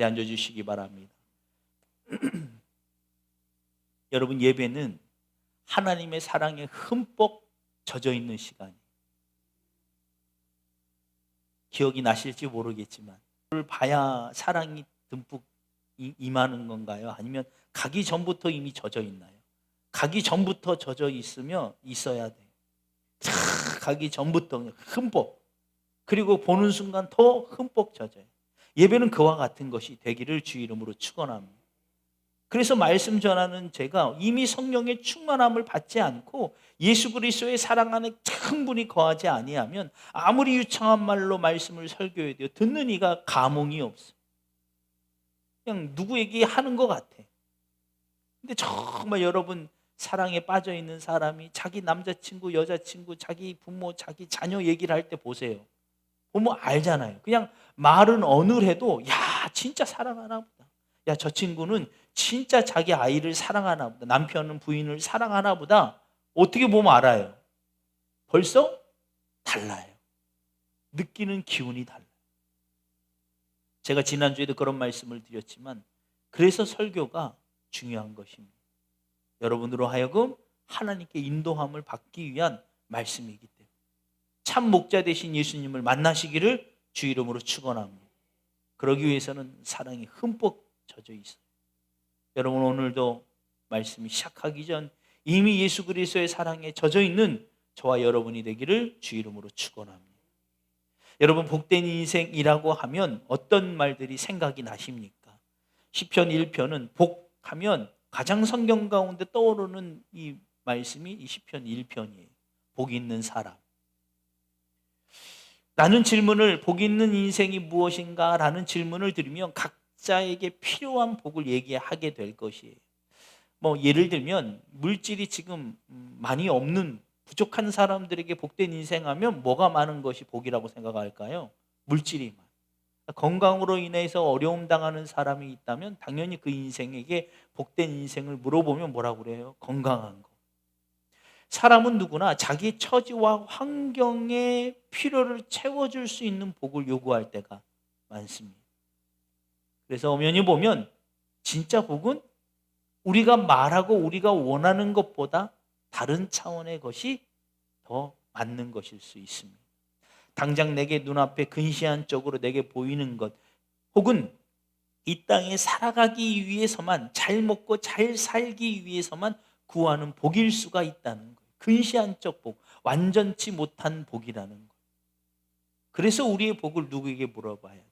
앉아주시기 바랍니다. 여러분, 예배는 하나님의 사랑에 흠뻑 젖어 있는 시간이에요. 기억이 나실지 모르겠지만 그걸 봐야 사랑이 듬뿍 임하는 건가요? 아니면 가기 전부터 이미 젖어 있나요? 가기 전부터 젖어 있으면 있어야 돼요. 가기 전부터 흠뻑, 그리고 보는 순간 더 흠뻑 젖어요. 예배는 그와 같은 것이 되기를 주 이름으로 축원합니다. 그래서 말씀 전하는 제가 이미 성령의 충만함을 받지 않고 예수 그리스도의 사랑 안에 충분히 거하지 아니하면 아무리 유창한 말로 말씀을 설교해도 듣는 이가 감흥이 없어. 그냥 누구에게 하는 것 같아. 근데 정말 여러분, 사랑에 빠져 있는 사람이 자기 남자친구, 여자친구, 자기 부모, 자기 자녀 얘기를 할 때 보세요. 보면 알잖아요. 그냥 말은 어눌해도 야, 진짜 사랑하나 보다. 야, 저 친구는 진짜 자기 아이를 사랑하나 보다. 남편은 부인을 사랑하나 보다. 어떻게 보면 알아요. 벌써 달라요. 느끼는 기운이 달라요. 제가 지난주에도 그런 말씀을 드렸지만 그래서 설교가 중요한 것입니다. 여러분으로 하여금 하나님께 인도함을 받기 위한 말씀이기 때문에 참 목자 되신 예수님을 만나시기를 주 이름으로 축원합니다. 그러기 위해서는 사랑이 흠뻑 젖어 있어요. 여러분, 오늘도 말씀이 시작하기 전 이미 예수 그리스도의 사랑에 젖어 있는 저와 여러분이 되기를 주 이름으로 축원합니다. 여러분, 복된 인생이라고 하면 어떤 말들이 생각이 나십니까? 시편 1편은 복하면 가장 성경 가운데 떠오르는 이 말씀이 이 시편 1편이에요. 복 있는 사람. 라는 질문을, 복 있는 인생이 무엇인가? 라는 질문을 드리면 각자에게 필요한 복을 얘기하게 될 것이에요. 예를 들면 물질이 지금 많이 없는 부족한 사람들에게 복된 인생하면 뭐가 많은 것이 복이라고 생각할까요? 물질이 많아요. 건강으로 인해서 어려움 당하는 사람이 있다면 당연히 그 인생에게 복된 인생을 물어보면 뭐라고 그래요? 건강한 거. 사람은 누구나 자기 처지와 환경의 필요를 채워줄 수 있는 복을 요구할 때가 많습니다. 그래서 엄연히 보면 진짜 복은 우리가 말하고 우리가 원하는 것보다 다른 차원의 것이 더 맞는 것일 수 있습니다. 당장 내게 눈앞에 근시한 쪽으로 내게 보이는 것, 혹은 이 땅에 살아가기 위해서만, 잘 먹고 잘 살기 위해서만 구하는 복일 수가 있다는 거예요. 근시안적 복, 완전치 못한 복이라는 거예요. 그래서 우리의 복을 누구에게 물어봐야 돼요?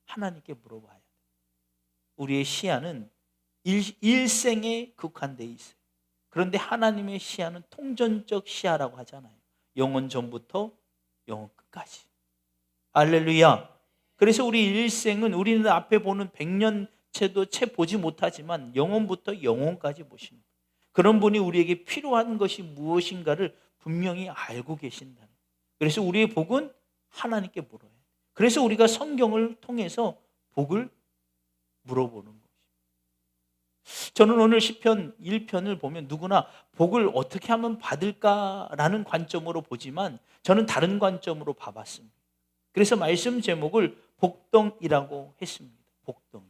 하나님께 물어봐야 돼요. 우리의 시야는 일생에 국한되어 있어요. 그런데 하나님의 시야는 통전적 시야라고 하잖아요. 영원 전부터 영원 끝까지. 할렐루야. 그래서 우리 일생은 우리는 앞에 보는 100년 채도 채 보지 못하지만 영원부터 영원까지 보십니다. 그런 분이 우리에게 필요한 것이 무엇인가를 분명히 알고 계신다. 그래서 우리의 복은 하나님께 물어야 돼요. 그래서 우리가 성경을 통해서 복을 물어보는 것입니다. 저는 오늘 시편 1편을 보면 누구나 복을 어떻게 하면 받을까라는 관점으로 보지만 저는 다른 관점으로 봐봤습니다. 그래서 말씀 제목을 복덩이라고 했습니다. 복덩이.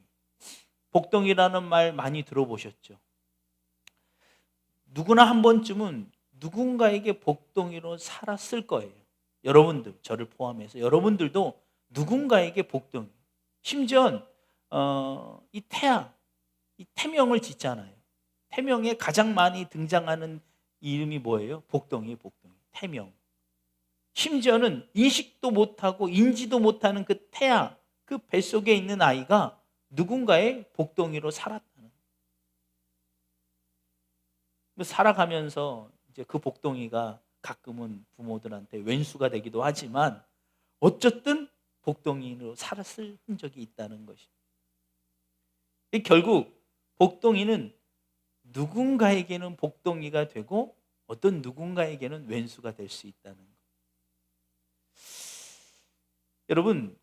복덩이라는 말 많이 들어보셨죠? 누구나 한 번쯤은 누군가에게 복덩이로 살았을 거예요. 여러분들, 저를 포함해서 여러분들도 누군가에게 복덩이. 심지어 이 태아, 이 태명을 짓잖아요. 태명에 가장 많이 등장하는 이름이 뭐예요? 복덩이, 복덩이. 태명. 심지어는 인식도 못하고 인지도 못하는 그 태아, 그 뱃속에 있는 아이가 누군가의 복덩이로 살았다는 거예요. 살아가면서 이제 그 복덩이가 가끔은 부모들한테 왼수가 되기도 하지만 어쨌든 복덩이로 살았을 흔적이 있다는 것입니다. 결국 복덩이는 누군가에게는 복덩이가 되고 어떤 누군가에게는 왼수가 될 수 있다는 것. 여러분,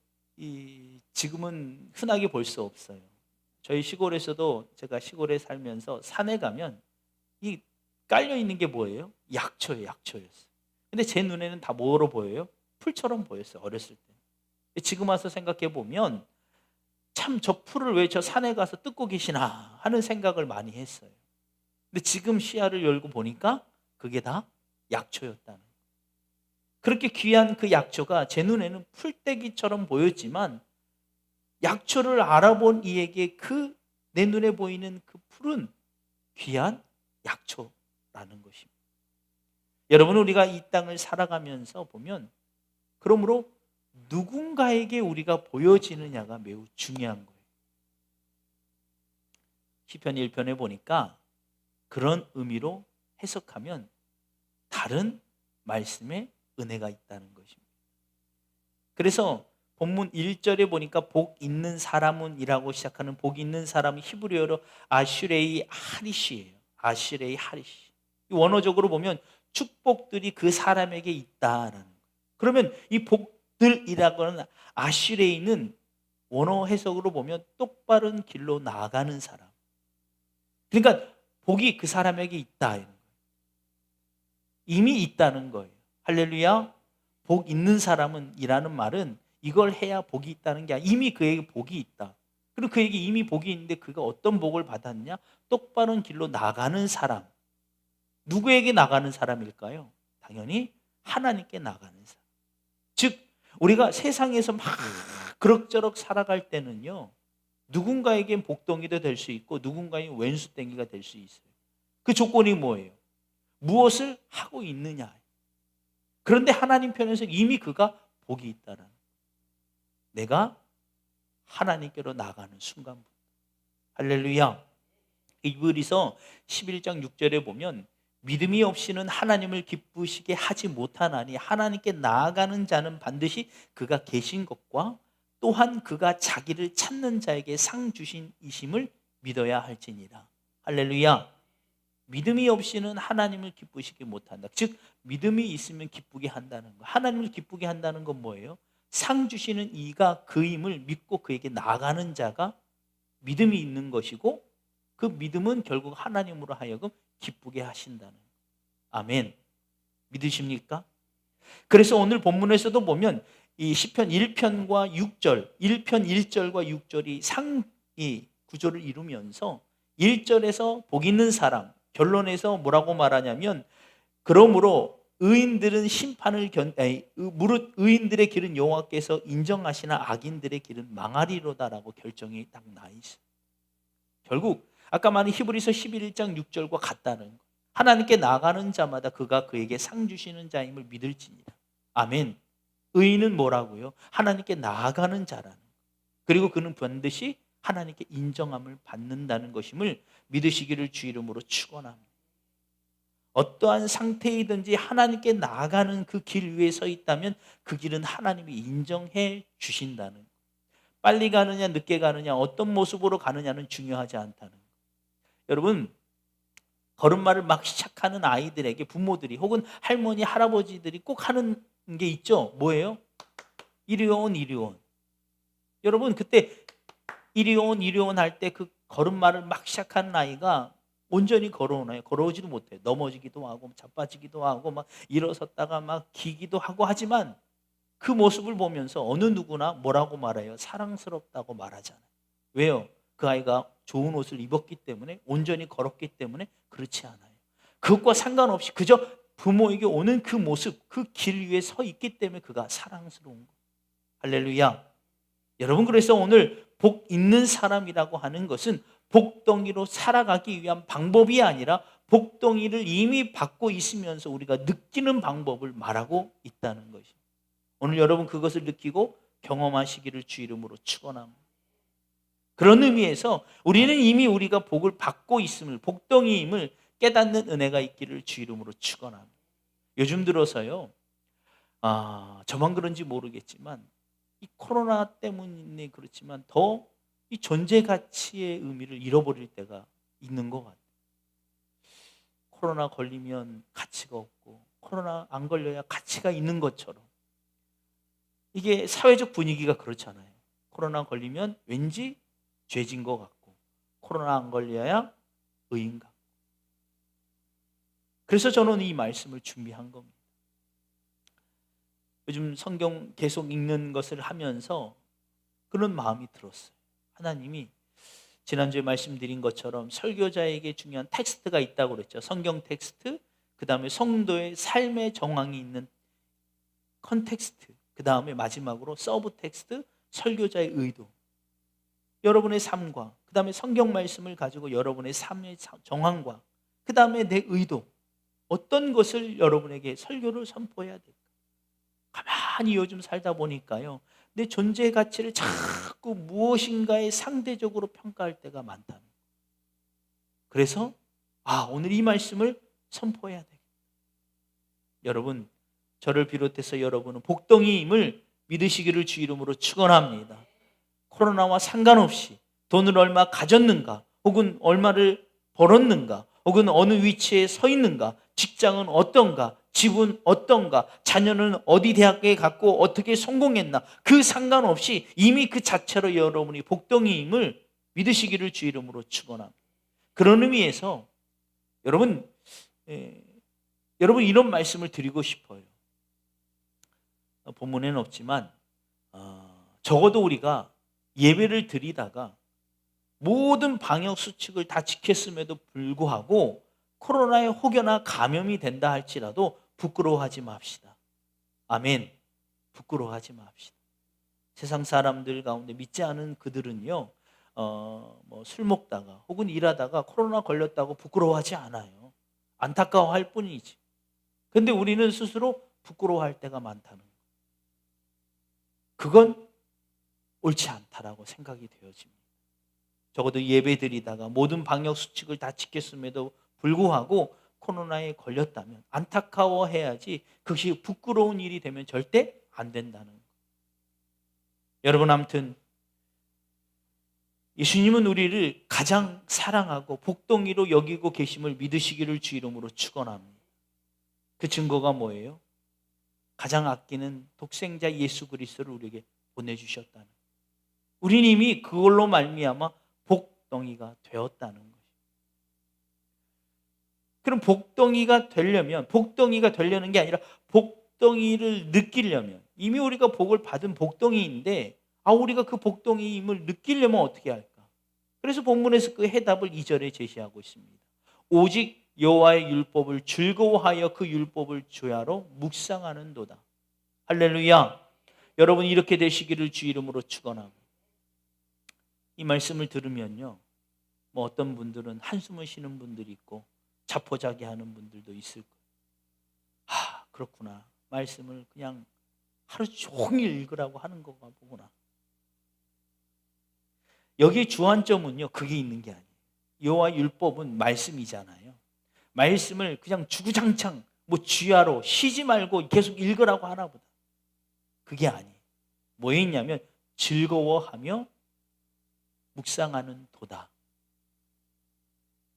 지금은 흔하게 볼 수 없어요. 저희 시골에서도 제가 시골에 살면서 산에 가면 이 깔려 있는 게 뭐예요? 약초예요, 약초였어요. 근데 제 눈에는 다 뭐로 보여요? 풀처럼 보였어요, 어렸을 때. 지금 와서 생각해 보면 참 저 풀을 왜 저 산에 가서 뜯고 계시나 하는 생각을 많이 했어요. 근데 지금 시야를 열고 보니까 그게 다 약초였다는 거예요. 그렇게 귀한 그 약초가 제 눈에는 풀떼기처럼 보였지만 약초를 알아본 이에게 그 내 눈에 보이는 그 풀은 귀한 약초라는 것입니다. 여러분, 우리가 이 땅을 살아가면서 보면 그러므로 누군가에게 우리가 보여지느냐가 매우 중요한 거예요. 시편 1편에 보니까 그런 의미로 해석하면 다른 말씀에 은혜가 있다는 것입니다. 그래서 본문 1절에 보니까 복 있는 사람은 이라고 시작하는 복 있는 사람은 히브리어로 아슈레이 하리시예요. 아슈레이 하리시. 원어적으로 보면 축복들이 그 사람에게 있다라는 거예요. 그러면 이 복들이라고 하는 아슈레이는 원어 해석으로 보면 똑바른 길로 나아가는 사람. 그러니까 복이 그 사람에게 있다. 이미 있다는 거예요. 할렐루야. 복 있는 사람은 이라는 말은 이걸 해야 복이 있다는 게 아니라 이미 그에게 복이 있다. 그리고 그에게 이미 복이 있는데 그가 어떤 복을 받았냐? 똑바른 길로 나가는 사람. 누구에게 나가는 사람일까요? 당연히 하나님께 나가는 사람. 즉 우리가 세상에서 막 그럭저럭 살아갈 때는요, 누군가에겐 복덩이도 될 수 있고 누군가에겐 왼수덩이가 될 수 있어요. 그 조건이 뭐예요? 무엇을 하고 있느냐. 그런데 하나님 편에서 이미 그가 복이 있다라는, 내가 하나님께로 나가는 순간부터. 할렐루야. 이브리서 11장 6절에 보면 믿음이 없이는 하나님을 기쁘시게 하지 못하나니 하나님께 나아가는 자는 반드시 그가 계신 것과 또한 그가 자기를 찾는 자에게 상 주신 이심을 믿어야 할지니라. 할렐루야. 믿음이 없이는 하나님을 기쁘시게 못한다. 즉 믿음이 있으면 기쁘게 한다는 거. 하나님을 기쁘게 한다는 건 뭐예요? 상 주시는 이가 그임을 믿고 그에게 나아가는 자가 믿음이 있는 것이고, 그 믿음은 결국 하나님으로 하여금 기쁘게 하신다는 거예요. 아멘. 믿으십니까? 그래서 오늘 본문에서도 보면 이 시편 1편과 6절, 1편 1절과 6절이 상이 구조를 이루면서 1절에서 복 있는 사람, 결론에서 뭐라고 말하냐면 그러므로 의인들은 심판을 무릇 의인들의 길은 여호와께서 인정하시나 악인들의 길은 망하리로다라고 결정이 딱 나 있어요. 결국 아까 말한 히브리서 11장 6절과 같다는 거. 하나님께 나가는 자마다 그가 그에게 상 주시는 자임을 믿을지니라. 아멘. 의인은 뭐라고요? 하나님께 나아가는 자라는 거. 그리고 그는 반드시 하나님께 인정함을 받는다는 것임을 믿으시기를 주 이름으로 축원합니다. 어떠한 상태이든지 하나님께 나아가는 그 길 위에 서 있다면 그 길은 하나님이 인정해 주신다는 거예요. 빨리 가느냐 늦게 가느냐 어떤 모습으로 가느냐는 중요하지 않다는 거예요. 여러분, 걸음마를 막 시작하는 아이들에게 부모들이 혹은 할머니 할아버지들이 꼭 하는 게 있죠. 뭐예요? 이리 온 이리 온. 여러분, 그때 이리 온 이리 온 할 때 그 걸음마를 막 시작하는 아이가 온전히 걸어오나요? 걸어오지도 못해요. 넘어지기도 하고 자빠지기도 하고 막 일어섰다가 막 기기도 하고 하지만 그 모습을 보면서 어느 누구나 뭐라고 말해요? 사랑스럽다고 말하잖아요. 왜요? 그 아이가 좋은 옷을 입었기 때문에, 온전히 걸었기 때문에 그렇지 않아요. 그것과 상관없이 그저 부모에게 오는 그 모습, 그 길 위에 서 있기 때문에 그가 사랑스러운 거예요. 할렐루야. 여러분, 그래서 오늘 복 있는 사람이라고 하는 것은 복덩이로 살아가기 위한 방법이 아니라 복덩이를 이미 받고 있으면서 우리가 느끼는 방법을 말하고 있다는 것입니다. 오늘 여러분 그것을 느끼고 경험하시기를 주 이름으로 축원합니다. 그런 의미에서 우리는 이미 우리가 복을 받고 있음을, 복덩이임을 깨닫는 은혜가 있기를 주 이름으로 축원합니다. 요즘 들어서요, 저만 그런지 모르겠지만 이 코로나 때문에 그렇지만 더 이 존재 가치의 의미를 잃어버릴 때가 있는 것 같아요. 코로나 걸리면 가치가 없고 코로나 안 걸려야 가치가 있는 것처럼, 이게 사회적 분위기가 그렇잖아요. 코로나 걸리면 왠지 죄진 것 같고 코로나 안 걸려야 의인 같고. 그래서 저는 이 말씀을 준비한 겁니다. 요즘 성경 계속 읽는 것을 하면서 그런 마음이 들었어요. 하나님이 지난주에 말씀드린 것처럼 설교자에게 중요한 텍스트가 있다고 그랬죠. 성경 텍스트, 그 다음에 성도의 삶의 정황이 있는 컨텍스트, 그 다음에 마지막으로 서브 텍스트, 설교자의 의도. 여러분의 삶과 그 다음에 성경 말씀을 가지고 여러분의 삶의 정황과 그 다음에 내 의도, 어떤 것을 여러분에게 설교를 선포해야 될까? 가만히 요즘 살다 보니까요, 내 존재 가치를 자꾸 무엇인가에 상대적으로 평가할 때가 많다는 거예요. 그래서 오늘 이 말씀을 선포해야 되겠다. 여러분, 저를 비롯해서 여러분은 복덩이임을 믿으시기를 주 이름으로 축원합니다. 코로나와 상관없이 돈을 얼마 가졌는가, 혹은 얼마를 벌었는가, 혹은 어느 위치에 서 있는가, 직장은 어떤가, 집은 어떤가, 자녀는 어디 대학에 갔고 어떻게 성공했나, 그 상관없이 이미 그 자체로 여러분이 복덩이임을 믿으시기를 주 이름으로 축원합니다. 그런 의미에서 여러분 이런 말씀을 드리고 싶어요. 본문에는 없지만 적어도 우리가 예배를 드리다가 모든 방역 수칙을 다 지켰음에도 불구하고 코로나에 혹여나 감염이 된다 할지라도 부끄러워하지 맙시다. 아멘. 부끄러워하지 맙시다. 세상 사람들 가운데 믿지 않은 그들은요, 술 먹다가 혹은 일하다가 코로나 걸렸다고 부끄러워하지 않아요. 안타까워할 뿐이지. 근데 우리는 스스로 부끄러워할 때가 많다는 거예요. 그건 옳지 않다라고 생각이 되어집니다. 적어도 예배 드리다가 모든 방역 수칙을 다 지켰음에도 불구하고 코로나에 걸렸다면 안타까워해야지, 그것이 부끄러운 일이 되면 절대 안 된다는 거예요. 여러분, 아무튼 예수님은 우리를 가장 사랑하고 복덩이로 여기고 계심을 믿으시기를 주 이름으로 축원합니다. 그 증거가 뭐예요? 가장 아끼는 독생자 예수 그리스도를 우리에게 보내주셨다는, 우리는 이미 그걸로 말미암아 복덩이가 되었다는 것이죠. 그럼 복덩이가 되려는 게 아니라 복덩이를 느끼려면, 이미 우리가 복을 받은 복덩이인데 우리가 그 복덩이임을 느끼려면 어떻게 할까? 그래서 본문에서 그 해답을 2절에 제시하고 있습니다. 오직 여호와의 율법을 즐거워하여 그 율법을 주야로 묵상하는도다. 할렐루야. 여러분, 이렇게 되시기를 주 이름으로 축원하고, 이 말씀을 들으면요, 어떤 분들은 한숨을 쉬는 분들이 있고 자포자기하는 분들도 있을 거예요. 그렇구나. 말씀을 그냥 하루 종일 읽으라고 하는 거가 보구나. 여기 주안점은요, 그게 있는 게 아니에요. 여호와 율법은 말씀이잖아요. 말씀을 그냥 주구장창 쥐하로 쉬지 말고 계속 읽으라고 하나 보다. 그게 아니에요. 뭐에 있냐면 즐거워하며 묵상하는 도다.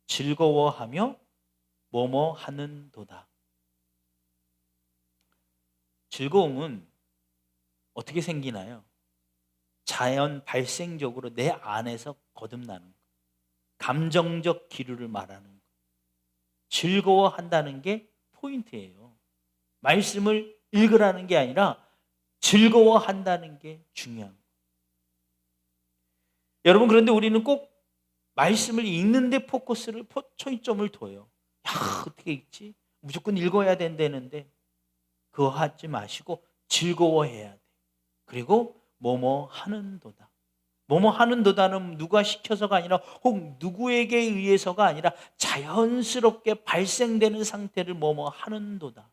즐거워하며 뭐뭐 하는 도다. 즐거움은 어떻게 생기나요? 자연 발생적으로 내 안에서 거듭나는 것. 감정적 기류를 말하는 것. 즐거워한다는 게 포인트예요. 말씀을 읽으라는 게 아니라 즐거워한다는 게 중요한 거예요. 여러분, 그런데 우리는 꼭 말씀을 읽는 데 초점을 둬요. 어떻게 읽지? 무조건 읽어야 된다는데 그거 하지 마시고 즐거워해야 돼. 그리고 뭐뭐 하는도다. 뭐뭐 하는도다는 누가 시켜서가 아니라 혹 누구에게 의해서가 아니라 자연스럽게 발생되는 상태를 뭐뭐 하는도다.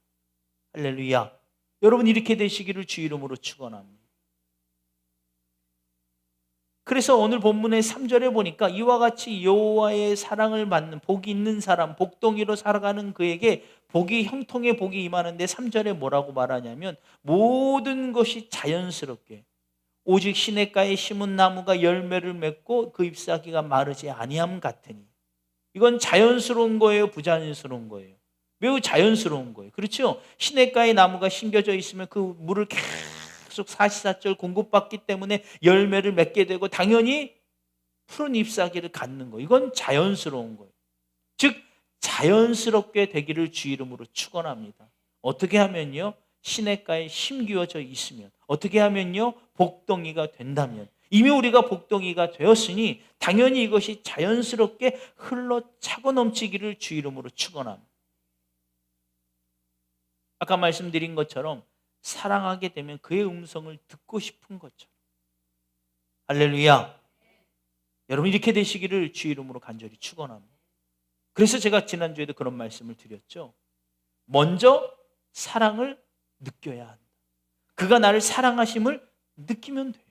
할렐루야. 여러분, 이렇게 되시기를 주 이름으로 축원합니다. 그래서 오늘 본문의 3절에 보니까 이와 같이 여호와의 사랑을 받는 복이 있는 사람, 복덩이로 살아가는 그에게 형통의 복이 임하는데 3절에 뭐라고 말하냐면 모든 것이 자연스럽게 오직 시냇가에 심은 나무가 열매를 맺고 그 잎사귀가 마르지 아니함 같으니. 이건 자연스러운 거예요, 부자연스러운 거예요? 매우 자연스러운 거예요. 그렇죠? 시냇가에 나무가 심겨져 있으면 그 물을 계속 사시사철 공급받기 때문에 열매를 맺게 되고 당연히 푸른 잎사귀를 갖는 거예요. 이건 자연스러운 거예요. 즉 자연스럽게 되기를 주 이름으로 축원합니다. 어떻게 하면요? 시냇가에 심기어져 있으면, 어떻게 하면요? 복덩이가 된다면, 이미 우리가 복덩이가 되었으니 당연히 이것이 자연스럽게 흘러 차고 넘치기를 주 이름으로 축원합니다. 아까 말씀드린 것처럼 사랑하게 되면 그의 음성을 듣고 싶은 것처럼. 할렐루야. 여러분 이렇게 되시기를 주 이름으로 간절히 축원합니다. 그래서 제가 지난주에도 그런 말씀을 드렸죠. 먼저 사랑을 느껴야 한다. 그가 나를 사랑하심을 느끼면 돼요.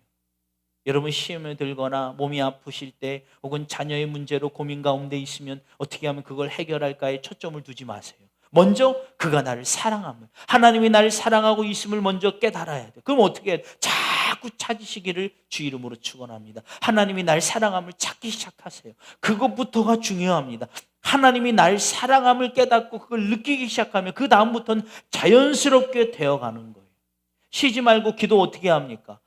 여러분 시험에 들거나 몸이 아프실 때 혹은 자녀의 문제로 고민 가운데 있으면 어떻게 하면 그걸 해결할까에 초점을 두지 마세요. 먼저 그가 나를 사랑함을, 하나님이 나를 사랑하고 있음을 먼저 깨달아야 돼요. 그럼 어떻게 해야 돼요? 자꾸 찾으시기를 주 이름으로 축원합니다. 하나님이 날 사랑함을 찾기 시작하세요. 그것부터가 중요합니다. 하나님이 날 사랑함을 깨닫고 그걸 느끼기 시작하면 그 다음부터는 자연스럽게 되어가는 거예요. 쉬지 말고 기도 어떻게 합니까?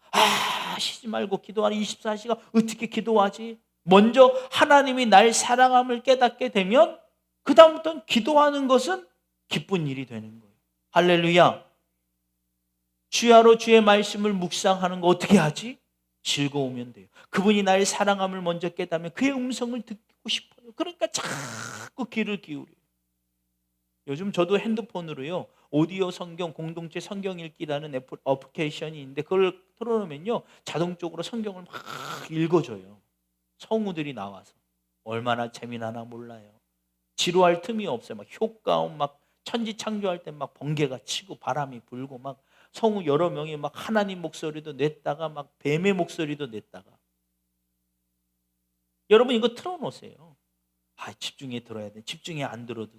쉬지 말고 기도하는 24시간 어떻게 기도하지? 먼저 하나님이 날 사랑함을 깨닫게 되면 그 다음부터는 기도하는 것은 기쁜 일이 되는 거예요. 할렐루야. 주야로 주의 말씀을 묵상하는 거 어떻게 하지? 즐거우면 돼요. 그분이 나의 사랑함을 먼저 깨닫으면 그의 음성을 듣고 싶어요. 그러니까 자꾸 귀를 기울여요. 요즘 저도 핸드폰으로요 오디오 성경 공동체 성경 읽기라는 어플리케이션이 있는데 그걸 틀어놓으면요 자동적으로 성경을 막 읽어줘요. 성우들이 나와서 얼마나 재미나나 몰라요. 지루할 틈이 없어요. 막 효과음 막 천지창조할 때 막 번개가 치고 바람이 불고 막 성우 여러 명이 막 하나님 목소리도 냈다가 막 뱀의 목소리도 냈다가. 여러분 이거 틀어놓으세요. 집중해 들어야 돼. 집중해 안 들어도 돼.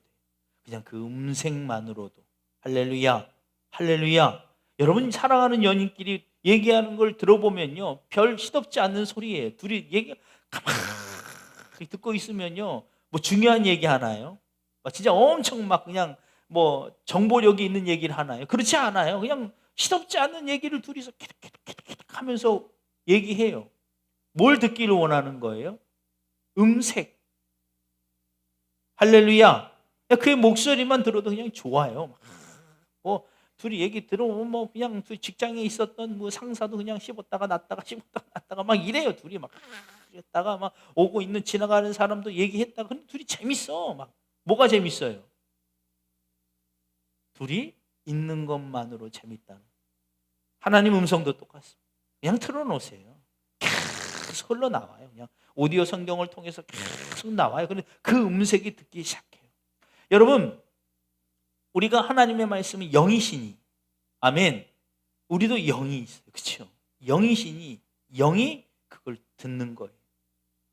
그냥 그 음색만으로도. 할렐루야. 할렐루야. 여러분 사랑하는 연인끼리 얘기하는 걸 들어보면요 별 시덥지 않는 소리예요. 둘이 얘기 가만히 듣고 있으면요 뭐 중요한 얘기 하나요? 진짜 엄청 막 그냥 뭐 정보력이 있는 얘기를 하나요? 그렇지 않아요. 그냥 시덥지 않은 얘기를 둘이서 캐득캐득캐득 하면서 얘기해요. 뭘 듣기를 원하는 거예요? 음색. 할렐루야. 그의 목소리만 들어도 그냥 좋아요. 뭐 둘이 얘기 들어보면 뭐 그냥 직장에 있었던 뭐 상사도 그냥 씹었다가 놨다가 막 이래요. 둘이 막 했다가 막 오고 있는 지나가는 사람도 얘기했다가 근데 둘이 재밌어. 막 뭐가 재밌어요? 둘이 있는 것만으로 재밌다는. 하나님 음성도 똑같습니다. 그냥 틀어놓으세요. 계속 흘러나와요. 그냥 오디오 성경을 통해서 계속 나와요. 근데 그 음색이 듣기 시작해요. 여러분 우리가 하나님의 말씀은 영이시니 아멘. 우리도 영이 있어요. 그렇죠? 영이시니 영이 그걸 듣는 거예요.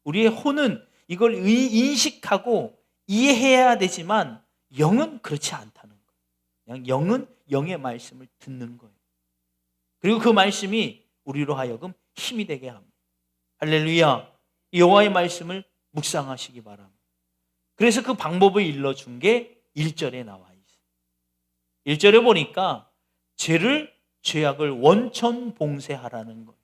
우리의 혼은 이걸 인식하고 이해해야 되지만 영은 그렇지 않다는 거예요. 그냥 영은 영의 말씀을 듣는 거예요. 그리고 그 말씀이 우리로 하여금 힘이 되게 합니다. 할렐루야. 여호와의 말씀을 묵상하시기 바랍니다. 그래서 그 방법을 일러준 게 1절에 나와 있어요. 1절에 보니까 죄악을 원천 봉쇄하라는 거예요.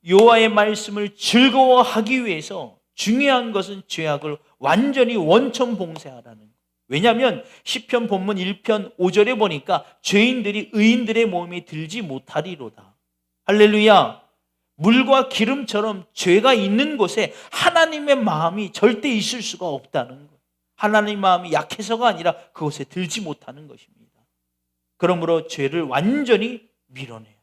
여호와의 말씀을 즐거워하기 위해서 중요한 것은 죄악을 완전히 원천 봉쇄하라는 거예요. 왜냐하면 시편 본문 1편 5절에 보니까 죄인들이 의인들의 몸에 들지 못하리로다. 할렐루야. 물과 기름처럼 죄가 있는 곳에 하나님의 마음이 절대 있을 수가 없다는 거예요. 하나님의 마음이 약해서가 아니라 그곳에 들지 못하는 것입니다. 그러므로 죄를 완전히 밀어내요.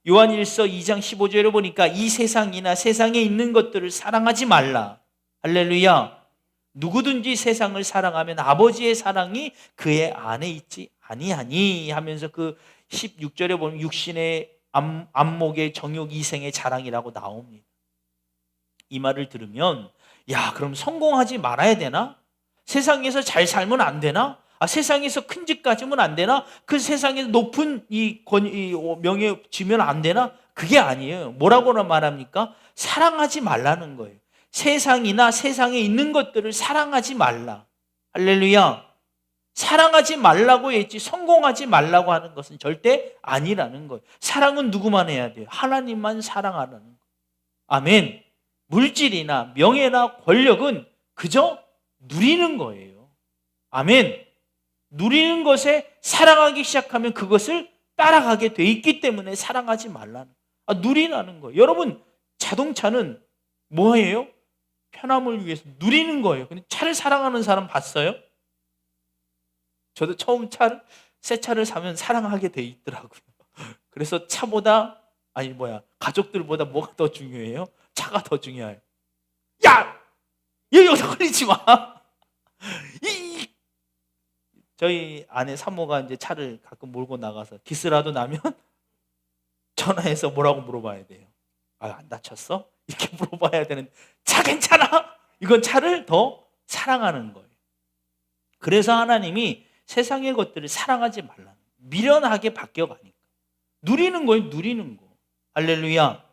요한일서 2장 15절에 보니까 이 세상이나 세상에 있는 것들을 사랑하지 말라. 할렐루야. 누구든지 세상을 사랑하면 아버지의 사랑이 그의 안에 있지 아니하니 하면서 그 16절에 보면 육신의 안목의 정욕 이생의 자랑이라고 나옵니다. 이 말을 들으면 그럼 성공하지 말아야 되나? 세상에서 잘 살면 안 되나? 세상에서 큰 집 가지면 안 되나? 그 세상에서 높은 이 명예 지면 안 되나? 그게 아니에요. 뭐라고나 말합니까? 사랑하지 말라는 거예요. 세상이나 세상에 있는 것들을 사랑하지 말라. 할렐루야. 사랑하지 말라고 했지 성공하지 말라고 하는 것은 절대 아니라는 거예요. 사랑은 누구만 해야 돼요? 하나님만 사랑하라는 거예요. 아멘. 물질이나 명예나 권력은 그저 누리는 거예요. 아멘. 누리는 것에 사랑하기 시작하면 그것을 따라가게 돼 있기 때문에 사랑하지 말라는. 누리라는 거예요. 여러분, 자동차는 뭐예요? 편함을 위해서 누리는 거예요. 근데 차를 사랑하는 사람 봤어요? 저도 처음 새 차를 사면 사랑하게 돼 있더라고요. 그래서 차보다, 가족들보다 뭐가 더 중요해요? 차가 더 중요해요. 야! 여기서 걸리지 마! 저희 아내 사모가 이제 차를 가끔 몰고 나가서 기스라도 나면 전화해서 뭐라고 물어봐야 돼요. 안 다쳤어? 이렇게 물어봐야 되는데, 차 괜찮아? 이건 차를 더 사랑하는 거예요. 그래서 하나님이 세상의 것들을 사랑하지 말라는, 미련하게 바뀌어가니까 누리는 거예요. 누리는 거. 할렐루야.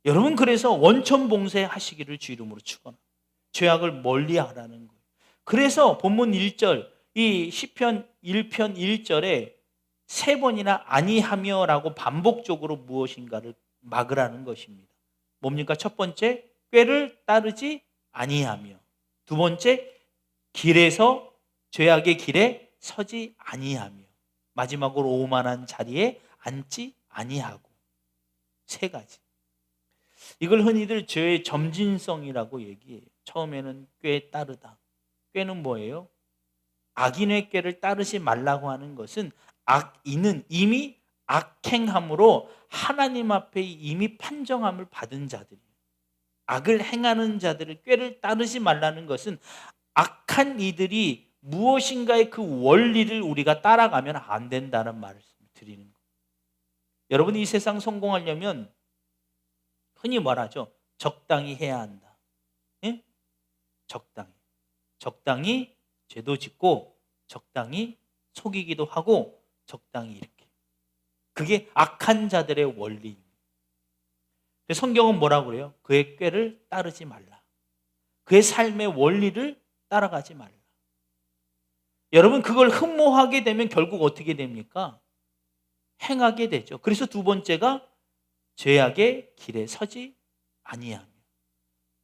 여러분, 그래서 원천봉쇄 하시기를 주 이름으로 축원합니다. 죄악을 멀리하라는 거예요. 그래서 본문 1절, 이 시편 1편 1절에 3번이나 아니하며라고 반복적으로 무엇인가를 막으라는 것입니다. 뭡니까? 첫 번째, 꾀를 따르지 아니하며. 두 번째, 죄악의 길에 서지 아니하며. 마지막으로 오만한 자리에 앉지 아니하고. 3가지. 이걸 흔히들 죄의 점진성이라고 얘기해요. 처음에는 꾀에 따르다. 꾀는 뭐예요? 악인의 꾀를 따르지 말라고 하는 것은 악인은 이미 악행함으로 하나님 앞에 이미 판정함을 받은 자들이에요. 악을 행하는 자들의 꾀를 따르지 말라는 것은 악한 이들이 무엇인가의 그 원리를 우리가 따라가면 안 된다는 말을 드리는 거예요. 여러분이 이 세상 성공하려면 흔히 말하죠. 적당히 해야 한다. 예? 적당히 죄도 짓고 적당히 속이기도 하고 적당히 이렇게. 그게 악한 자들의 원리입니다. 성경은 뭐라고 그래요? 그의 꾀를 따르지 말라. 그의 삶의 원리를 따라가지 말라. 여러분, 그걸 흠모하게 되면 결국 어떻게 됩니까? 행하게 되죠. 그래서 두 번째가 죄악의 길에 서지 아니하며.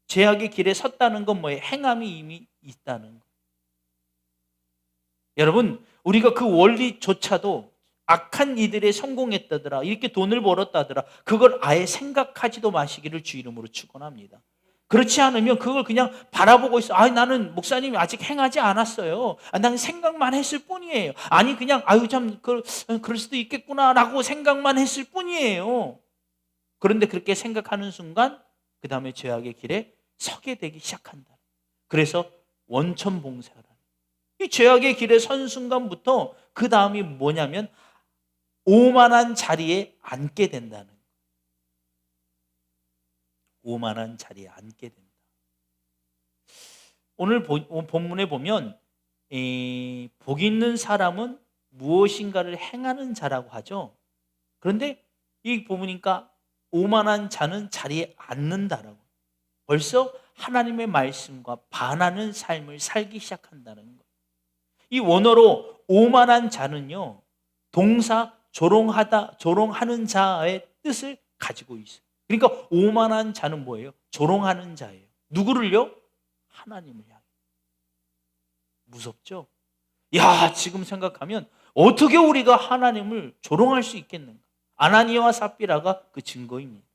죄악의 길에 섰다는 건 뭐예요? 행함이 이미 있다는 거예요. 여러분, 우리가 그 원리조차도 악한 이들의 성공했다더라, 이렇게 돈을 벌었다더라, 그걸 아예 생각하지도 마시기를 주 이름으로 축원합니다. 그렇지 않으면 그걸 그냥 바라보고 있어. 나는 목사님이 아직 행하지 않았어요. 나는 생각만 했을 뿐이에요. 그냥 참 그럴 수도 있겠구나라고 생각만 했을 뿐이에요. 그런데 그렇게 생각하는 순간 그 다음에 죄악의 길에 서게 되기 시작한다. 그래서 원천봉쇄하라. 이 죄악의 길에 선 순간부터 그 다음이 뭐냐면 오만한 자리에 앉게 된다는 거예요. 오만한 자리에 앉게 된다. 오늘 본문에 보면 복 있는 사람은 무엇인가를 행하는 자라고 하죠. 그런데 이 보니까 오만한 자는 자리에 앉는다라고. 벌써 하나님의 말씀과 반하는 삶을 살기 시작한다는 거예요. 이 원어로 오만한 자는요, 동사 조롱하는 자의 뜻을 가지고 있어요. 그러니까 오만한 자는 뭐예요? 조롱하는 자예요. 누구를요? 하나님을 향해. 무섭죠? 지금 생각하면 어떻게 우리가 하나님을 조롱할 수 있겠는가? 아나니아와 삽비라가 그 증거입니다.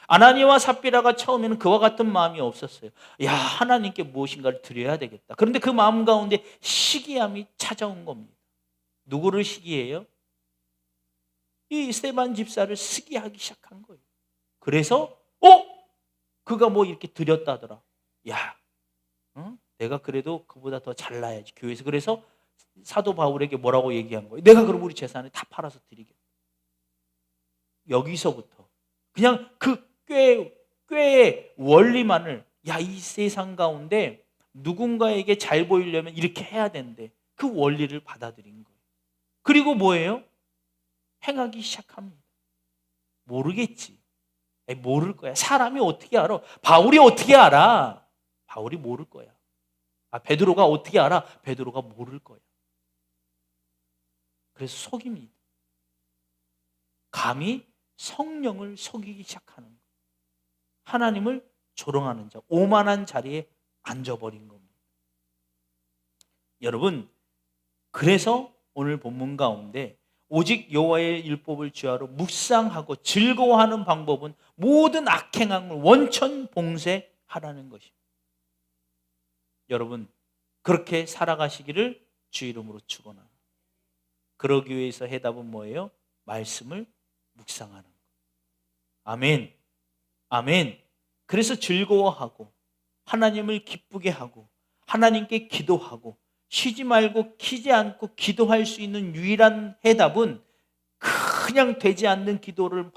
아나니아와 삽비라가 처음에는 그와 같은 마음이 없었어요. 하나님께 무엇인가를 드려야 되겠다. 그런데 그 마음 가운데 시기함이 찾아온 겁니다. 누구를 시기해요? 이 스데반 집사를 시기하기 시작한 거예요. 그래서 그가 뭐 이렇게 드렸다더라. 내가 그래도 그보다 더 잘나야지 교회에서. 그래서 사도 바울에게 뭐라고 얘기한 거예요? 내가 그럼 우리 재산을 다 팔아서 드리겠다. 여기서부터 그냥 그 꾀의 원리만을, 이 세상 가운데 누군가에게 잘 보이려면 이렇게 해야 되는데 그 원리를 받아들인 거예요. 그리고 뭐예요? 행하기 시작합니다. 모르겠지. 모를 거야. 사람이 어떻게 알아? 바울이 어떻게 알아? 바울이 모를 거야. 베드로가 어떻게 알아? 베드로가 모를 거야. 그래서 속입니다. 감히 성령을 속이기 시작하는 거예요. 하나님을 조롱하는 자, 오만한 자리에 앉아버린 겁니다. 여러분, 그래서 오늘 본문 가운데 오직 여호와의 율법을 주야로 묵상하고 즐거워하는 방법은 모든 악행함을 원천 봉쇄하라는 것입니다. 여러분, 그렇게 살아가시기를 주 이름으로 축원합니다. 그러기 위해서 해답은 뭐예요? 말씀을 묵상하는 것. 아멘. 아멘. 그래서 즐거워하고 하나님을 기쁘게 하고 하나님께 기도하고 쉬지 말고 키지 않고 기도할 수 있는 유일한 해답은 그냥 되지 않는 기도를 막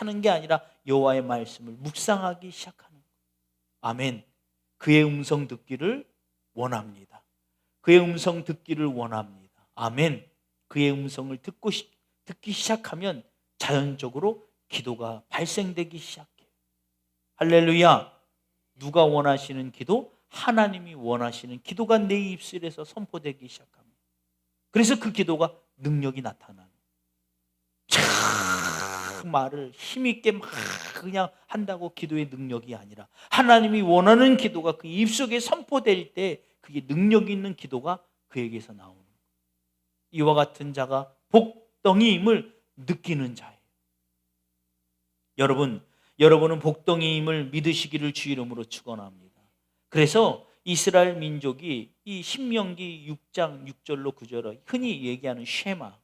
하는 게 아니라 여호와의 말씀을 묵상하기 시작하는 거예요. 아멘. 그의 음성 듣기를 원합니다. 그의 음성 듣기를 원합니다. 아멘. 그의 음성을 듣기 시작하면 자연적으로 기도가 발생되기 시작해요. 할렐루야. 누가 원하시는 기도? 하나님이 원하시는 기도가 내 입술에서 선포되기 시작합니다. 그래서 그 기도가 능력이 나타나는 말을 힘있게 막 그냥 한다고 기도의 능력이 아니라 하나님이 원하는 기도가 그 입속에 선포될 때 그게 능력 있는 기도가 그에게서 나오는 거예요. 이와 같은 자가 복덩이임을 느끼는 자예요. 여러분은 복덩이임을 믿으시기를 주 이름으로 축원합니다. 그래서 이스라엘 민족이 이 신명기 6장 6절로 9절로 흔히 얘기하는 쉐마,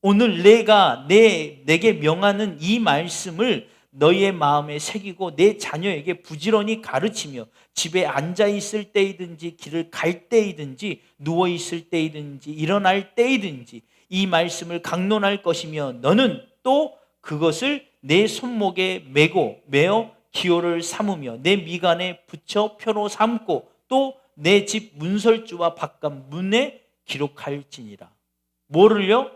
오늘 내가 내게 명하는 이 말씀을 너희의 마음에 새기고 내 자녀에게 부지런히 가르치며 집에 앉아 있을 때이든지 길을 갈 때이든지 누워 있을 때이든지 일어날 때이든지 이 말씀을 강론할 것이며 너는 또 그것을 내 손목에 매어 기호를 삼으며 내 미간에 붙여 표로 삼고 또 내 집 문설주와 바깥 문에 기록할지니라. 뭐를요?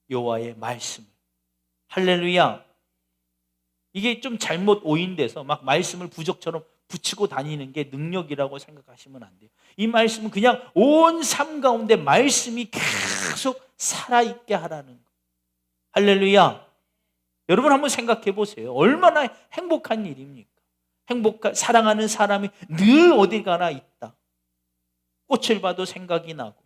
여호와의 말씀. 할렐루야. 이게 좀 잘못 오인돼서 막 말씀을 부적처럼 붙이고 다니는 게 능력이라고 생각하시면 안 돼요. 이 말씀은 그냥 온 삶 가운데 말씀이 계속 살아있게 하라는 거. 할렐루야. 여러분 한번 생각해 보세요. 얼마나 행복한 일입니까? 사랑하는 사람이 늘 어디 가나 있다. 꽃을 봐도 생각이 나고,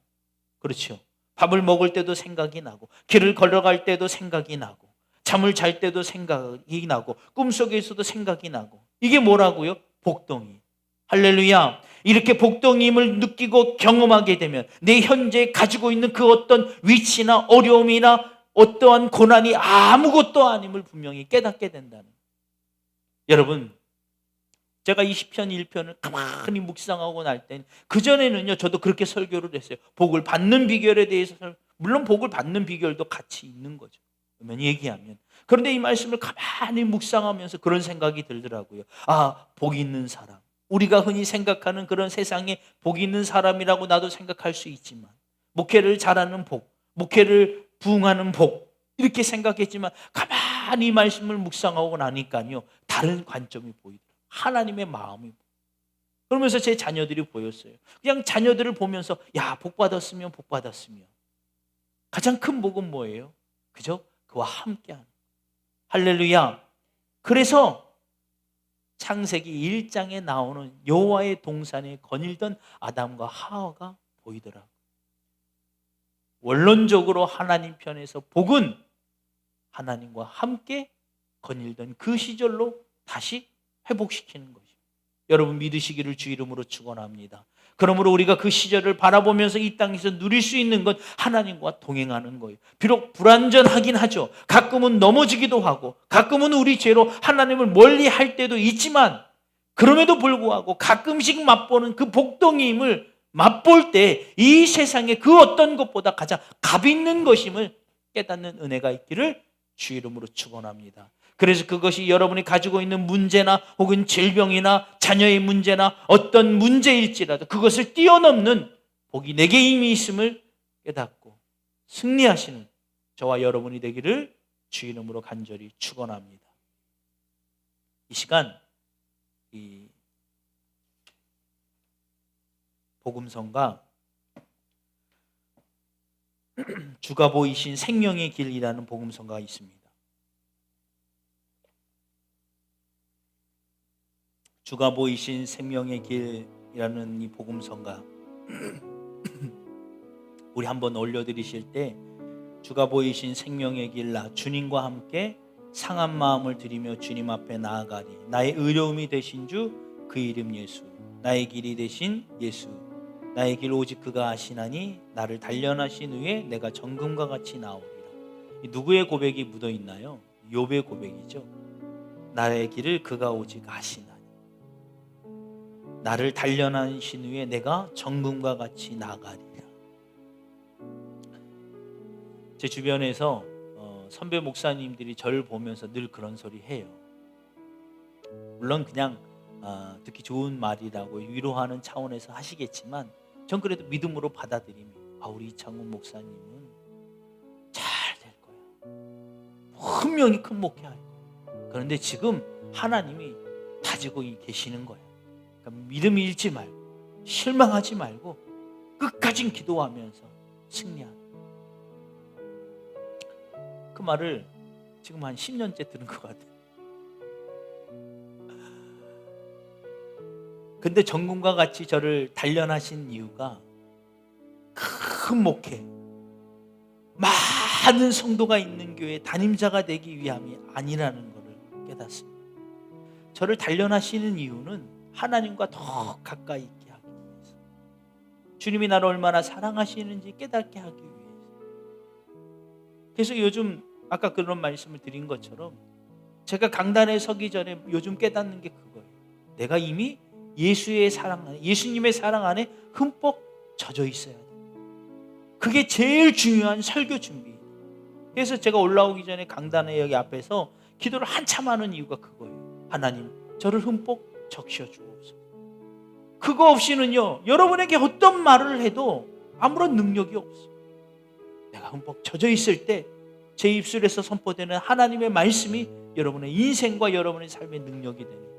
그렇죠. 밥을 먹을 때도 생각이 나고, 길을 걸어갈 때도 생각이 나고, 잠을 잘 때도 생각이 나고, 꿈속에서도 생각이 나고. 이게 뭐라고요? 복덩이. 할렐루야. 이렇게 복덩임을 느끼고 경험하게 되면 내 현재 가지고 있는 그 어떤 위치나 어려움이나 어떠한 고난이 아무것도 아님을 분명히 깨닫게 된다는. 여러분, 제가 이 시편 1편을 가만히 묵상하고 날 땐 그전에는요 저도 그렇게 설교를 했어요. 복을 받는 비결에 대해서, 물론 복을 받는 비결도 같이 있는 거죠. 그러면 얘기하면. 그런데 이 말씀을 가만히 묵상하면서 그런 생각이 들더라고요. 아, 복 있는 사람. 우리가 흔히 생각하는 그런 세상에 복 있는 사람이라고 나도 생각할 수 있지만, 목회를 잘하는 복, 목회를 부응하는 복, 이렇게 생각했지만 가만히 이 말씀을 묵상하고 나니까요 다른 관점이 보이더라고요. 하나님의 마음이. 그러면서 제 자녀들이 보였어요. 그냥 자녀들을 보면서 야, 복 받았으면 복 받았으면. 가장 큰 복은 뭐예요? 그죠? 그와 함께하는. 할렐루야. 그래서 창세기 1장에 나오는 여호와의 동산에 거닐던 아담과 하와가 보이더라고요. 원론적으로 하나님 편에서 복은 하나님과 함께 거닐던 그 시절로 다시 회복시키는 것이죠. 여러분 믿으시기를 주 이름으로 축원합니다. 그러므로 우리가 그 시절을 바라보면서 이 땅에서 누릴 수 있는 건 하나님과 동행하는 거예요. 비록 불완전하긴 하죠. 가끔은 넘어지기도 하고 가끔은 우리 죄로 하나님을 멀리 할 때도 있지만, 그럼에도 불구하고 가끔씩 맛보는 그 복덩이임을 맛볼 때 이 세상에 그 어떤 것보다 가장 값 있는 것임을 깨닫는 은혜가 있기를 주 이름으로 축원합니다. 그래서 그것이 여러분이 가지고 있는 문제나 혹은 질병이나 자녀의 문제나 어떤 문제일지라도 그것을 뛰어넘는 복이 내게 이미 있음을 깨닫고 승리하시는 저와 여러분이 되기를 주 이름으로 간절히 축원합니다. 이 시간 이 복음성가 주가 보이신 생명의 길이라는 복음성가가 있습니다. 주가 보이신 생명의 길이라는 이 복음성가 우리 한번 올려드리실 때 주가 보이신 생명의 길 나 주님과 함께 상한 마음을 들이며 주님 앞에 나아가리. 나의 의로움이 되신 주 그 이름 예수. 나의 길이 되신 예수. 나의 길 오직 그가 아시나니 나를 단련하신 후에 내가 정금과 같이 나오리라. 누구의 고백이 묻어 있나요? 욥의 고백이죠. 나의 길을 그가 오직 아시나니 나를 단련하신 후에 내가 정금과 같이 나가리라. 제 주변에서 선배 목사님들이 저를 보면서 늘 그런 소리 해요. 물론 그냥 듣기 좋은 말이라고 위로하는 차원에서 하시겠지만 전 그래도 믿음으로 받아들입니다. 우리 이창훈 목사님은 잘 될 거야. 분명히 큰 목회할 거야. 그런데 지금 하나님이 다지고 계시는 거야. 그러니까 믿음 잃지 말고 실망하지 말고 끝까지 기도하면서 승리하는. 그 말을 지금 한 10년째 들은 것 같아요. 근데 정금과 같이 저를 단련하신 이유가 큰 목회, 많은 성도가 있는 교회 담임자가 되기 위함이 아니라는 것을 깨닫습니다. 저를 단련하시는 이유는 하나님과 더 가까이 있게 하기 위해서, 주님이 나를 얼마나 사랑하시는지 깨닫게 하기 위해서. 그래서 요즘 아까 그런 말씀을 드린 것처럼 제가 강단에 서기 전에 요즘 깨닫는 게 그거예요. 내가 이미 예수의 사랑 안에, 예수님의 사랑 안에 흠뻑 젖어 있어야 돼. 그게 제일 중요한 설교 준비. 그래서 제가 올라오기 전에 강단에 여기 앞에서 기도를 한참 하는 이유가 그거예요. 하나님, 저를 흠뻑 적셔 주옵소서. 그거 없이는요, 여러분에게 어떤 말을 해도 아무런 능력이 없어. 내가 흠뻑 젖어 있을 때 제 입술에서 선포되는 하나님의 말씀이 여러분의 인생과 여러분의 삶의 능력이 되는 거예요.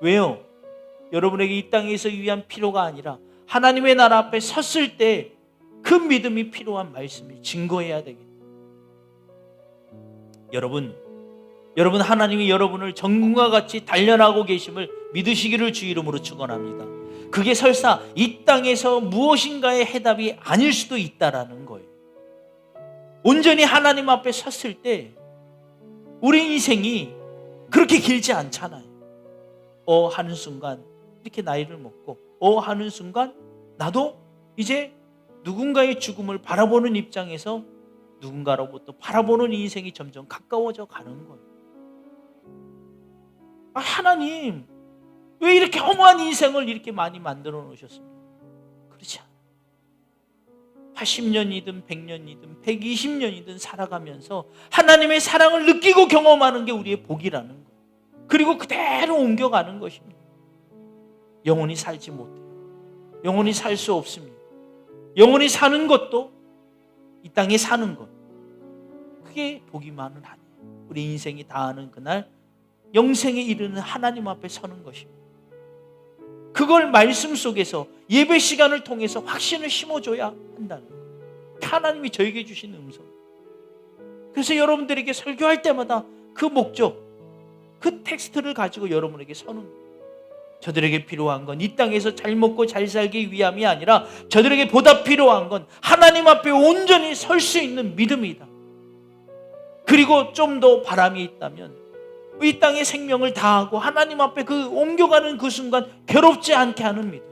왜요? 여러분에게 이 땅에서 위한 필요가 아니라 하나님의 나라 앞에 섰을 때 그 믿음이 필요한 말씀이 증거해야 되겠다. 여러분 하나님이 여러분을 정금과 같이 단련하고 계심을 믿으시기를 주 이름으로 축원합니다. 그게 설사 이 땅에서 무엇인가의 해답이 아닐 수도 있다라는 거예요. 온전히 하나님 앞에 섰을 때 우리 인생이 그렇게 길지 않잖아요. 하는 순간 이렇게 나이를 먹고 하는 순간 나도 이제 누군가의 죽음을 바라보는 입장에서 누군가로부터 바라보는 인생이 점점 가까워져 가는 거예요. 하나님, 왜 이렇게 허무한 인생을 이렇게 많이 만들어 놓으셨습니까? 그렇지 않아요. 80년이든 100년이든 120년이든 살아가면서 하나님의 사랑을 느끼고 경험하는 게 우리의 복이라는 거예요. 그리고 그대로 옮겨가는 것입니다. 영원히 살지 못해요. 영원히 살 수 없습니다. 영원히 사는 것도 이 땅에 사는 것, 그게 복이만은 아니에요. 우리 인생이 다하는 그날 영생에 이르는 하나님 앞에 서는 것입니다. 그걸 말씀 속에서 예배 시간을 통해서 확신을 심어줘야 한다는 거예요. 하나님이 저에게 주신 음성. 그래서 여러분들에게 설교할 때마다 그 목적, 그 텍스트를 가지고 여러분에게 서는 거예요. 저들에게 필요한 건 이 땅에서 잘 먹고 잘 살기 위함이 아니라 저들에게 보다 필요한 건 하나님 앞에 온전히 설 수 있는 믿음이다. 그리고 좀 더 바람이 있다면 이 땅의 생명을 다하고 하나님 앞에 그 옮겨가는 그 순간 괴롭지 않게 하는 믿음.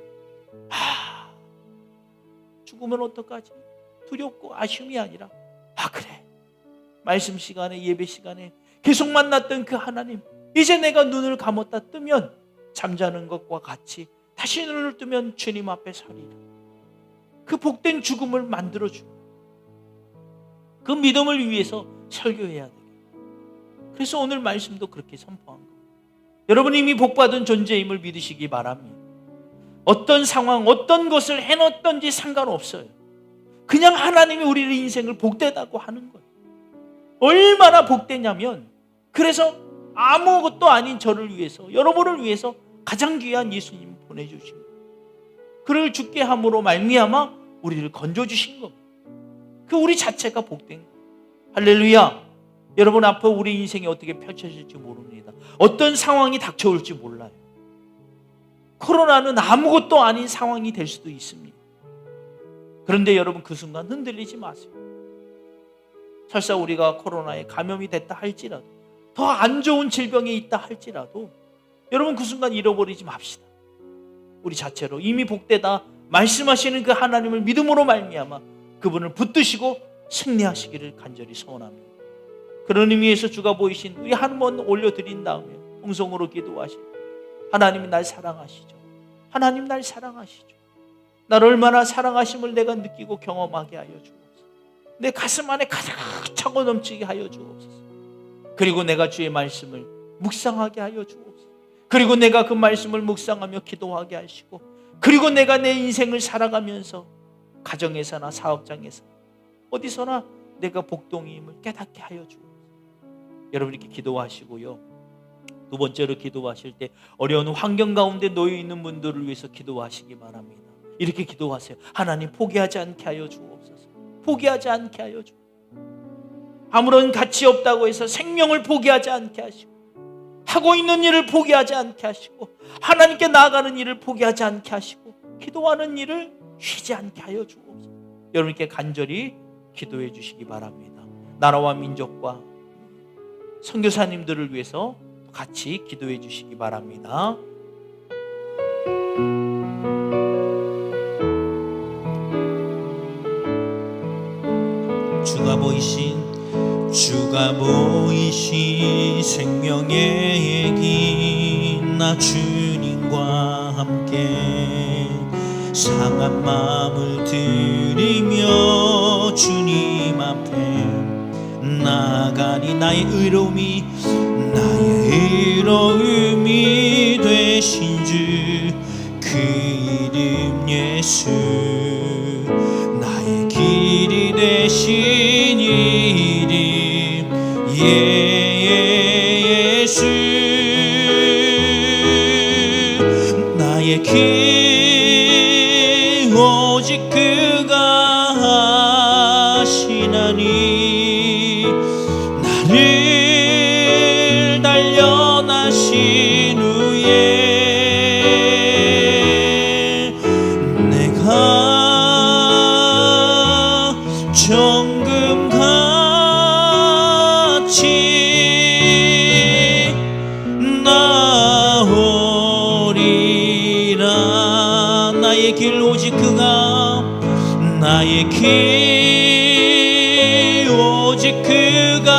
죽으면 어떡하지? 두렵고 아쉬움이 아니라 그래, 말씀 시간에 예배 시간에 계속 만났던 그 하나님, 이제 내가 눈을 감았다 뜨면 잠자는 것과 같이 다시 눈을 뜨면 주님 앞에 서리라. 그 복된 죽음을 만들어주고 그 믿음을 위해서 설교해야 되겠다. 그래서 오늘 말씀도 그렇게 선포한 겁니다. 여러분 이미 복받은 존재임을 믿으시기 바랍니다. 어떤 상황, 어떤 것을 해놓던지 상관없어요. 그냥 하나님이 우리의 인생을 복되다고 하는 거예요. 얼마나 복되냐면, 그래서 아무것도 아닌 저를 위해서, 여러분을 위해서 가장 귀한 예수님을 보내주신 거예요. 그를 죽게 함으로 말미암아 우리를 건져주신 겁니다. 그 우리 자체가 복된 거예요. 할렐루야. 여러분 앞으로 우리 인생이 어떻게 펼쳐질지 모릅니다. 어떤 상황이 닥쳐올지 몰라요. 코로나는 아무것도 아닌 상황이 될 수도 있습니다. 그런데 여러분 그 순간 흔들리지 마세요. 설사 우리가 코로나에 감염이 됐다 할지라도, 더 안 좋은 질병에 있다 할지라도 여러분 그 순간 잃어버리지 맙시다. 우리 자체로 이미 복되다 말씀하시는 그 하나님을 믿음으로 말미암아 그분을 붙드시고 승리하시기를 간절히 소원합니다. 그런 의미에서 주가 보이신 우리 한 번 올려드린 다음에 홍성으로 기도하시고, 하나님이 날 사랑하시죠. 하나님 날 사랑하시죠. 나를 얼마나 사랑하심을 내가 느끼고 경험하게 하여 주옵소서. 내 가슴 안에 가득 차고 넘치게 하여 주옵소서. 그리고 내가 주의 말씀을 묵상하게 하여 주옵소서. 그리고 내가 그 말씀을 묵상하며 기도하게 하시고, 그리고 내가 내 인생을 살아가면서 가정에서나 사업장에서 어디서나 내가 복동임을 깨닫게 하여 주옵소서. 여러분 이렇게 기도하시고요, 두 번째로 기도하실 때 어려운 환경 가운데 놓여 있는 분들을 위해서 기도하시기 바랍니다. 이렇게 기도하세요. 하나님 포기하지 않게 하여 주옵소서. 포기하지 않게 하여 주옵소서. 아무런 가치 없다고 해서 생명을 포기하지 않게 하시고, 하고 있는 일을 포기하지 않게 하시고, 하나님께 나아가는 일을 포기하지 않게 하시고, 기도하는 일을 쉬지 않게 하여 주옵소서. 여러분께 간절히 기도해 주시기 바랍니다. 나라와 민족과 선교사님들을 위해서 같이 기도해 주시기 바랍니다. 주가 보이신 생명의 길, 나 주님과 함께 상한 마음을 들이며 주님 앞에 나가니 나의 의로움이 되신 주 그 이름 예수, 나의 길이 되신 이름 예수, 나의 길 오직 그가 하시나니, 나를 단련하신 후에 내가 정금같이 나오리라. 나의 길 오직 그가, 나의 길 오직 그가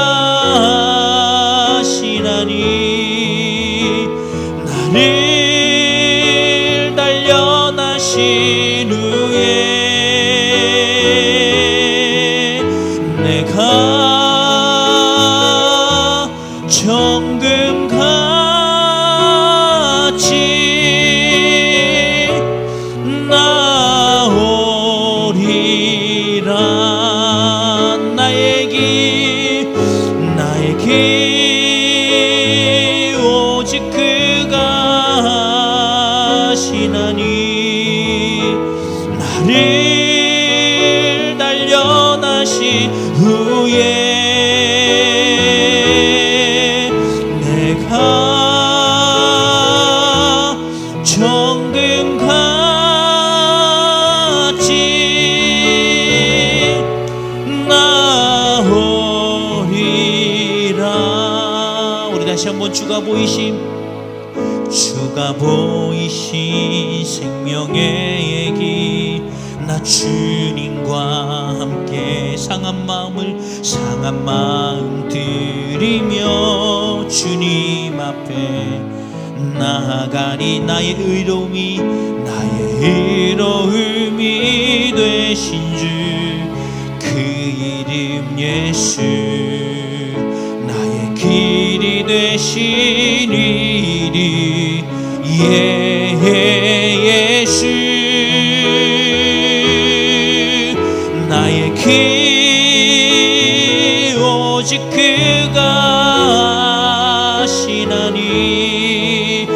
하시나니, 나를 단련하신 후에 내가 정금같이 나오리라. 나의 길 오직 그가 하시나니, 나를 단련하신 후에 내가 정금같이 나오리라. 우리 다시 한번 주가 보이신 생명의 길, 나 주님과 함께 상한 마음 들이며 주님 앞에 나아가니 나의 의로움이 되신 주 그 이름 예수, 나의 길이 되신 이름 예수, 나의 길 오직 그가 하시나니,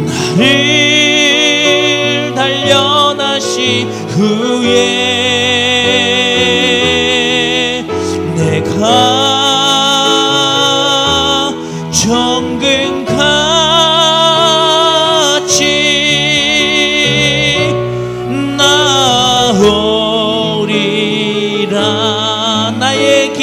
나를 단련하신 후에 내가 정금같이 나오리라. 나의 길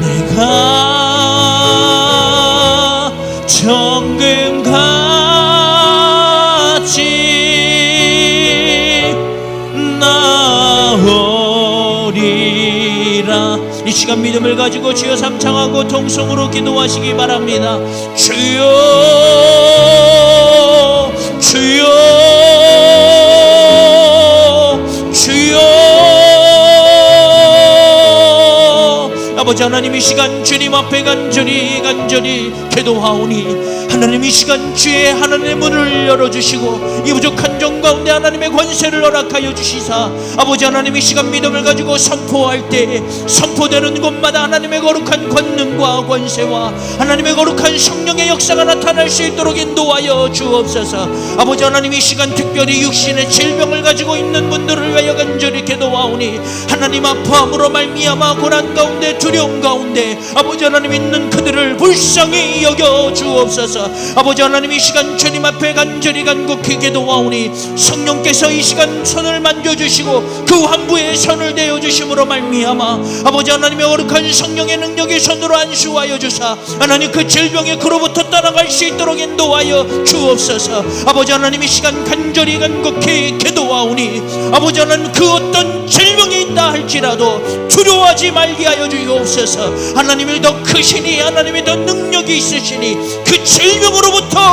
내가 정금같이 나오리라. 이 시간 믿음을 가지고 주여 삼창하고 통성으로 기도하시기 바랍니다. 주여, 주여, 주여. 아버지 하나님, 이 시간 주님 앞에 간절히 기도하오니 하나님, 이 시간 주의 하나님의 문을 열어주시고 이 부족한 종 가운데 하나님의 권세를 허락하여 주시사 아버지 하나님, 이 시간 믿음을 가지고 선포할 때 선포되는 곳마다 하나님의 거룩한 권능과 권세와 하나님의 거룩한 성령의 역사가 나타날 수 있도록 인도하여 주옵소서. 아버지 하나님, 이 시간 특별히 육신의 질병을 가지고 있는 분들을 위하여 간절히 기도하오니 하나님, 아파함으로 말미암아 고난 가운데 두려움 가운데 아버지 하나님 있는 그들을 불쌍히 여겨 주옵소서. 아버지 하나님, 이 시간 주님 앞에 간절히 간곡히 기도하오니 성령께서 이 시간 손을 만져주시고 그 환부에 손을 대어주심으로 말미암아 아버지 하나님의 거룩한 성령의 능력의 손으로 안수하여 주사 하나님 그 질병에 그로부터 떠나갈 수 있도록 인도하여 주옵소서. 아버지 하나님, 이 시간 간절히 간곡히 기도하오니 아버지 하나님, 그 어떤 질병이 있다 할지라도 두려워하지 말게 하여 주옵소서. 하나님이 더 크시니 하나님이 더 능력이 있으시니 그 질병으로부터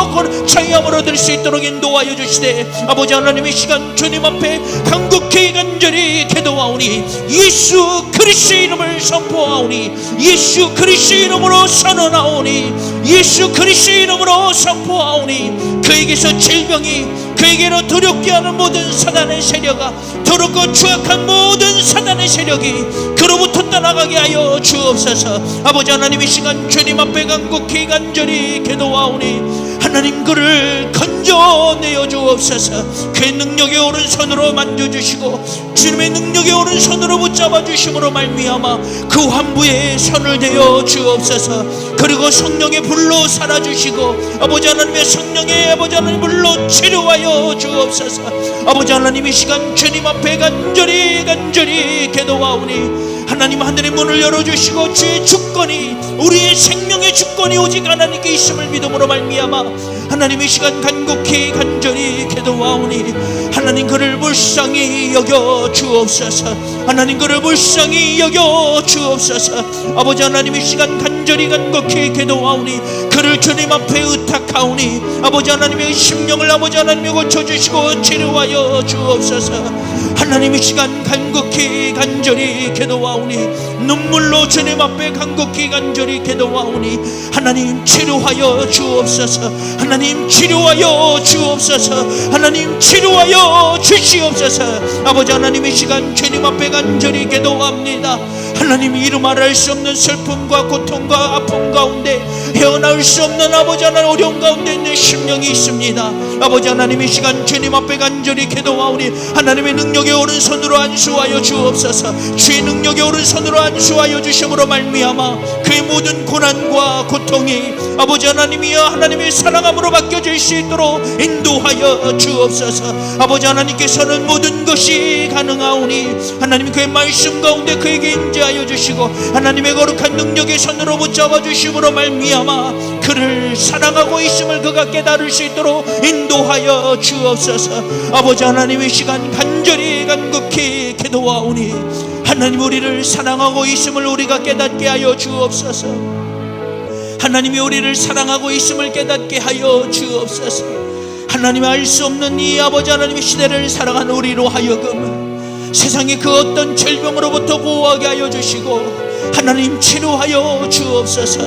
자유함을 얻을 수 있도록 인도하여 주시되 아버지 하나님, 이 시간 주님 앞에 간곡히 간절히 기도하오니 예수 그리스도의 이름을 선포하오니 예수 그리스도의 이름으로 선언하오니 예수 그리스도의 이름으로 선포하오니 그에게서 질병이 그에게로 두렵게 하는 모든 사단의 세력아 더럽고 추악한 모든 사단의 세력이 그로부터 떠나가게 하여 주옵소서. 아버지 하나님, 이 시간 주님 앞에 간곡히 간절히 기도하오니 하나님 그를 건져내어 주옵소서. 그의 능력의 오른손으로 만져주시고 주님의 능력의 오른손으로 붙잡아 주심으로 말미암아 그 환부에 손을 대어 주옵소서. 그리고 성령의 불로 살아주시고 아버지 하나님의 성령의 아버지 하나님 불로 치료하여 주옵소서. 아버지 하나님, 이 시간 주님 앞에 간절히 기도하오니 하나님 하늘의 문을 열어주시고 주의 주권이 우리의 생명의 주권이 오직 하나님께 있음을 믿음으로 말미암아 하나님, 이 시간 간곡히 간절히 기도하오니 하나님 그를 불쌍히 여겨 주옵소서. 하나님 그를 불쌍히 여겨 주옵소서. 아버지 하나님, 이 시간 간절히 간곡히 기도하오니 그를 주님 앞에 의탁하오니 아버지 하나님의 심령을 아버지 하나님이 고쳐주시고 치료하여 주옵소서. 하나님, 이 시간 간곡히 간절히 기도하오니 눈물로 주님 앞에 간곡히 간절히 기도하오니 하나님 치료하여 주옵소서. 하나님 치료하여 주옵소서. 하나님 치료하여 주시옵소서. 아버지 하나님, 이 시간 주님 앞에 간절히 기도합니다. 하나님, 이루 말할 수 없는 슬픔과 고통과 아픔 가운데 헤어나올 수 없는 아버지 하나님 어려움 가운데 있는 심령이 있습니다. 아버지 하나님, 이 시간 주님 앞에 간절히 기도하오니 하나님의 능력의 오른손으로 안수하여 주옵소서. 주의 능력의 오른손으로 안수하여 주심으로 말미암아 그의 모든 고난과 고통이 아버지 하나님이여 하나님의 사랑함으로 바뀌어질 수 있도록 인도하여 주옵소서. 아버지 하나님께서는 모든 것이 가능하오니 하나님 그의 말씀 가운데 그에게 인자하여 주시고 하나님의 거룩한 능력의 손으로 붙잡아 주심으로 말미암아 그를 사랑하고 있음을 그가 깨달을 수 있도록 인도하여 주옵소서. 아버지 하나님, 이 시간 간절히 간곡히 기도하오니 하나님 우리를 사랑하고 있음을 우리가 깨닫게 하여 주옵소서. 하나님이 우리를 사랑하고 있음을 깨닫게 하여 주옵소서. 하나님, 알 수 없는 이 아버지 하나님의 시대를 살아가는 우리로 하여금 세상의 그 어떤 질병으로부터 보호하게 하여 주시고 하나님 치료하여 주옵소서.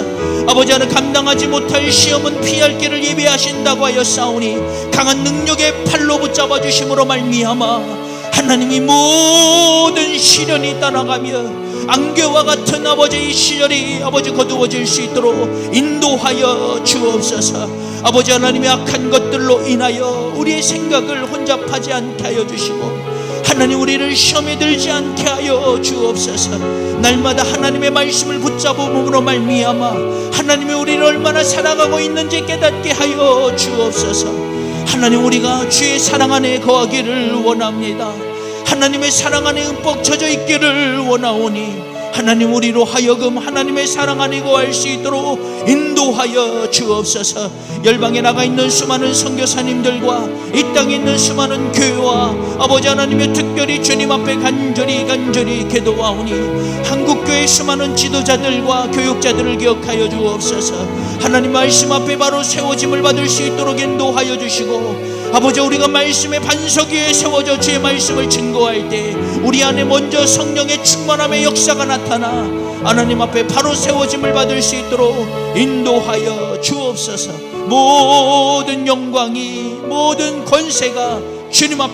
아버지 하나님, 감당하지 못할 시험은 피할 길을 예비하신다고 하여 싸우니 강한 능력의 팔로 붙잡아 주심으로 말미암아 하나님이 모든 시련이 떠나가며 안개와 같은 아버지의 시절이 아버지 거두어질 수 있도록 인도하여 주옵소서. 아버지 하나님의 악한 것들로 인하여 우리의 생각을 혼잡하지 않게 하여 주시고 하나님 우리를 시험에 들지 않게 하여 주옵소서. 날마다 하나님의 말씀을 붙잡음으로 말미암아 하나님이 우리를 얼마나 사랑하고 있는지 깨닫게 하여 주옵소서. 하나님, 우리가 주의 사랑 안에 거하기를 원합니다. 하나님의 사랑 안에 흠뻑 젖어 있기를 원하오니 하나님, 우리로 하여금 하나님의 사랑 안에 거할 수 있도록 인도하여 주옵소서. 열방에 나가 있는 수많은 선교사님들과 이 땅에 있는 수많은 교회와 아버지 하나님의 특별히 주님 앞에 간절히 기도하오니 한국교회 수많은 지도자들과 교육자들을 기억하여 주옵소서. 하나님 말씀 앞에 바로 세워짐을 받을 수 있도록 인도하여 주시고, 아버지, 우리가 말씀의 반석 위에 세워져 주의 말씀을 증거할 때 우리 안에 먼저 성령의 충만함의 역사가 나타나 하나님 앞에 바로 세워짐을 받을 수 있도록 인도하여 주옵소서. 모든 영광이, 모든 권세가 주님 앞에